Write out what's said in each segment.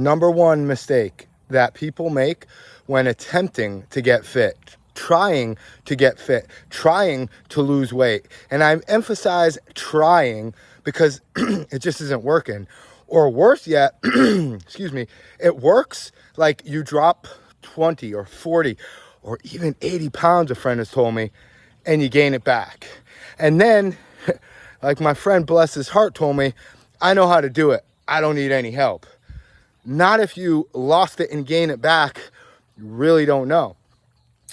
Number one mistake that people make when attempting to get fit, trying to get fit, trying to lose weight. And I emphasize trying because it just isn't working. Or worse yet, excuse me, it works like you drop 20 or 40 or even 80 pounds, a friend has told me, and you gain it back. And then, like my friend, bless his heart, told me, I know how to do it. I don't need any help. Not if you lost it and gain it back, you really don't know.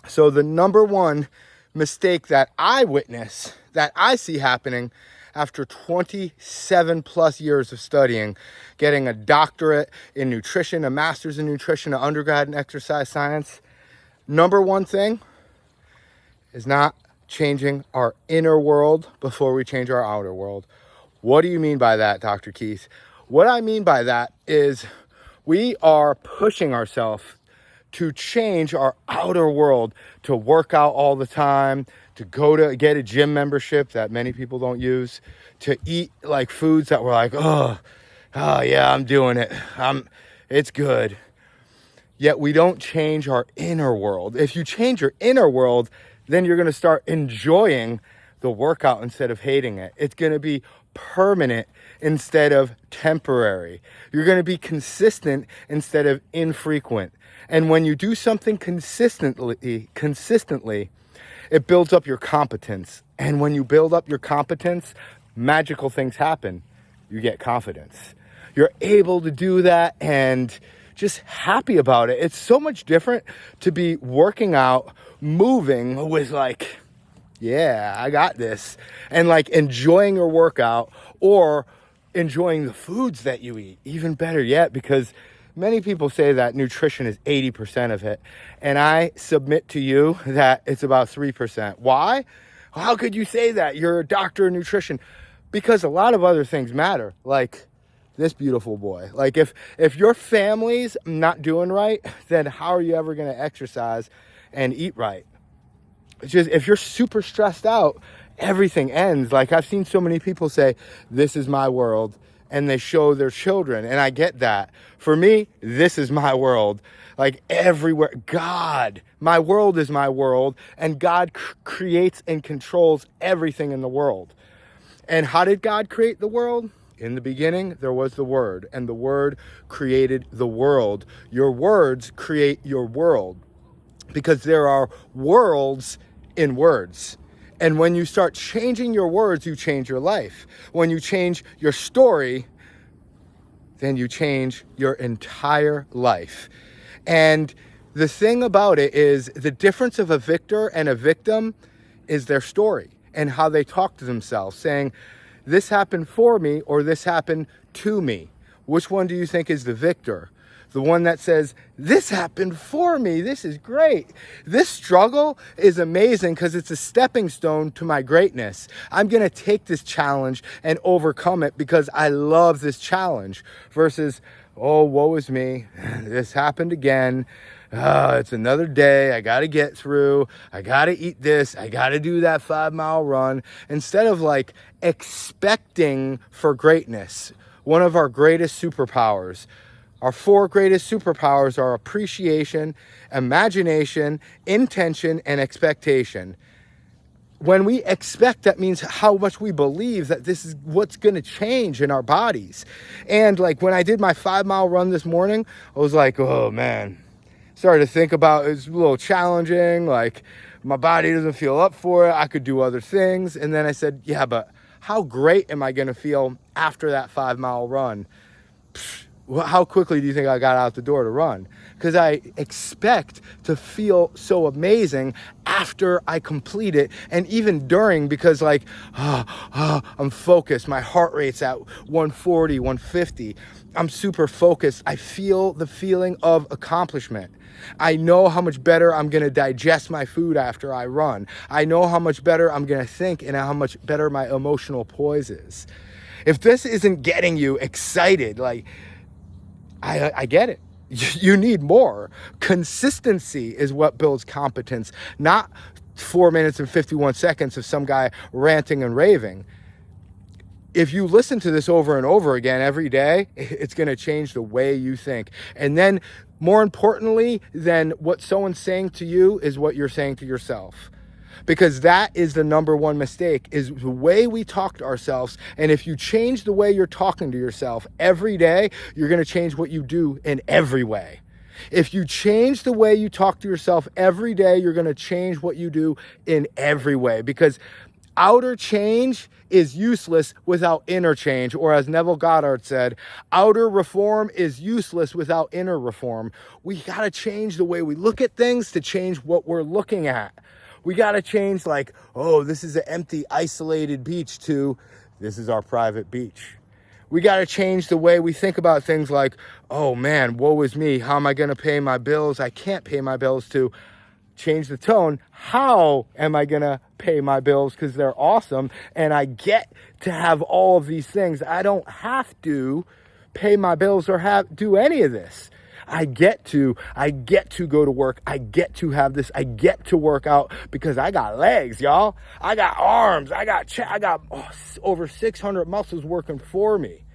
So the number one mistake that I witness, that I see happening after 27 plus years of studying, getting a doctorate in nutrition, a master's in nutrition, an undergrad in exercise science, number one thing is not changing our inner world before we change our outer world. What do you mean by that, Dr. Keith? What I mean by that is we are pushing ourselves to change our outer world, to work out all the time, to go to get a gym membership that many people don't use, to eat like foods that we're like, oh yeah, I'm doing it. It's good. Yet we don't change our inner world. If you change your inner world, then you're going to start enjoying the workout instead of hating it. It's going to be permanent instead of temporary. You're going to be consistent instead of infrequent. And when you do something consistently, it builds up your competence. And when you build up your competence, magical things happen. You get confidence. You're able to do that and just happy about it. It's so much different to be working out, moving with like, yeah, I got this, and like enjoying your workout or enjoying the foods that you eat. Even better yet, because many people say that nutrition is 80% of it, and I submit to you that it's about 3%. Why? How could you say that? You're a doctor of nutrition. Because a lot of other things matter, like this beautiful boy. Like if your family's not doing right, then how are you ever going to exercise and eat right? It's just, if you're super stressed out, everything ends. Like I've seen so many people say, this is my world, and they show their children. And I get that. For me, this is my world. Like everywhere, God, my world is my world, and God creates and controls everything in the world. And how did God create the world? In the beginning, there was the Word, and the Word created the world. Your words create your world, because there are worlds in words. And when you start changing your words, you change your life. When you change your story, then you change your entire life. And the thing about it is, the difference of a victor and a victim is their story and how they talk to themselves, saying, this happened for me or this happened to me. Which one do you think is the victor? The one that says, this happened for me. This is great. This struggle is amazing because it's a stepping stone to my greatness. I'm going to take this challenge and overcome it because I love this challenge. Versus, oh, woe is me. This happened again. It's another day. I got to get through. I got to eat this. I got to do that 5-mile run. Instead of like expecting for greatness, one of our greatest superpowers. Our 4 greatest superpowers are appreciation, imagination, intention, and expectation. When we expect, that means how much we believe that this is what's going to change in our bodies. And like when I did my 5-mile run this morning, I was like, oh man, started to think about it's a little challenging. Like my body doesn't feel up for it. I could do other things. And then I said, yeah, but how great am I going to feel after that 5-mile run? How quickly do you think I got out the door to run? Because I expect to feel so amazing after I complete it, and even during, because like, I'm focused. My heart rate's at 140, 150. I'm super focused. I feel the feeling of accomplishment. I know how much better I'm going to digest my food after I run. I know how much better I'm going to think and how much better my emotional poise is. If this isn't getting you excited, like, I get it. You need more. Consistency is what builds competence, not 4 minutes and 51 seconds of some guy ranting and raving. if you listen to this over and over again every day, it's going to change the way you think. And then more importantly than what someone's saying to you is what you're saying to yourself. Because that is the number one mistake, is the way we talk to ourselves. And if you change the way you're talking to yourself every day, you're going to change what you do in every way. If you change the way you talk to yourself every day, you're going to change what you do in every way. Because outer change is useless without inner change. Or as Neville Goddard said, outer reform is useless without inner reform. We got to change the way we look at things to change what we're looking at. We got to change, like, oh, this is an empty, isolated beach, to this is our private beach. We got to change the way we think about things, like, oh man, woe is me. How am I going to pay my bills? I can't pay my bills. To change the tone. How am I going to pay my bills? Because they're awesome. And I get to have all of these things. I don't have to pay my bills or do any of this. I get to go to work. I get to have this. I get to work out because I got legs, y'all. I got arms. I got over 600 muscles working for me.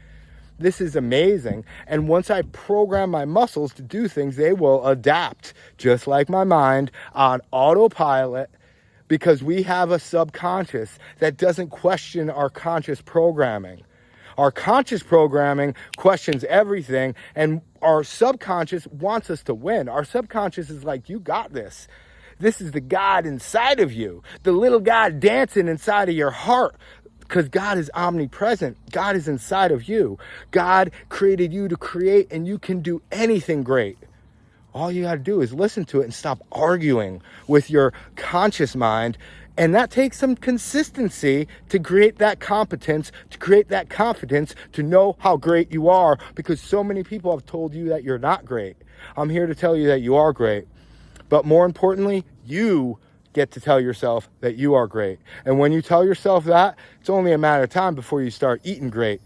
This is amazing. And once I program my muscles to do things, they will adapt, just like my mind, on autopilot, because we have a subconscious that doesn't question our conscious programming. Our conscious programming questions everything, and our subconscious wants us to win. Our subconscious is like, you got this. This is the God inside of you, the little God dancing inside of your heart, because God is omnipresent. God is inside of you. God created you to create, and you can do anything great. All you got to do is listen to it and stop arguing with your conscious mind. And that takes some consistency to create that competence, to create that confidence, to know how great you are, because so many people have told you that you're not great. I'm here to tell you that you are great. But more importantly, you get to tell yourself that you are great. And when you tell yourself that, it's only a matter of time before you start eating great,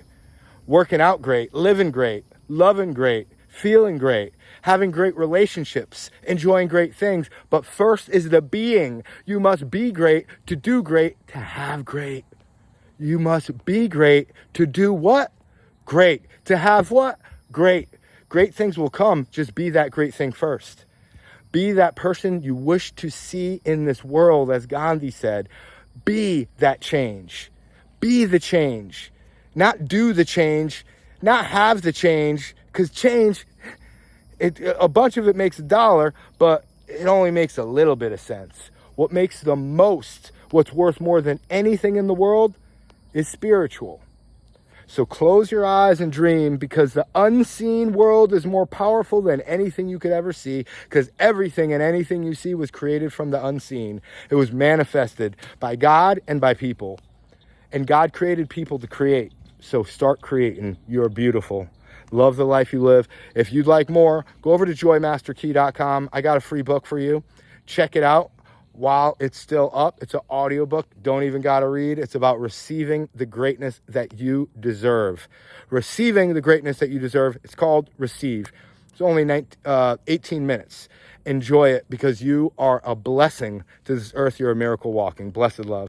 working out great, living great, loving great, feeling great, having great relationships, enjoying great things. But first is the being. You must be great to do great, to have great. You must be great to do what? Great. To have what? Great. Great things will come. Just be that great thing first. Be that person you wish to see in this world, as Gandhi said. Be that change. Be the change. Not do the change. Not have the change. Because change, a bunch of it makes $1, but it only makes a little bit of sense. What makes the most, what's worth more than anything in the world, is spiritual. So close your eyes and dream, because the unseen world is more powerful than anything you could ever see, because everything and anything you see was created from the unseen. It was manifested by God and by people. And God created people to create. So start creating. You're beautiful. Love the life you live. If you'd like more, go over to joymasterkey.com. I got a free book for you. Check it out while it's still up. It's an audiobook. Don't even got to read. It's about receiving the greatness that you deserve. Receiving the greatness that you deserve. It's called Receive. It's only 18 minutes. Enjoy it, because you are a blessing to this earth. You're a miracle walking. Blessed love.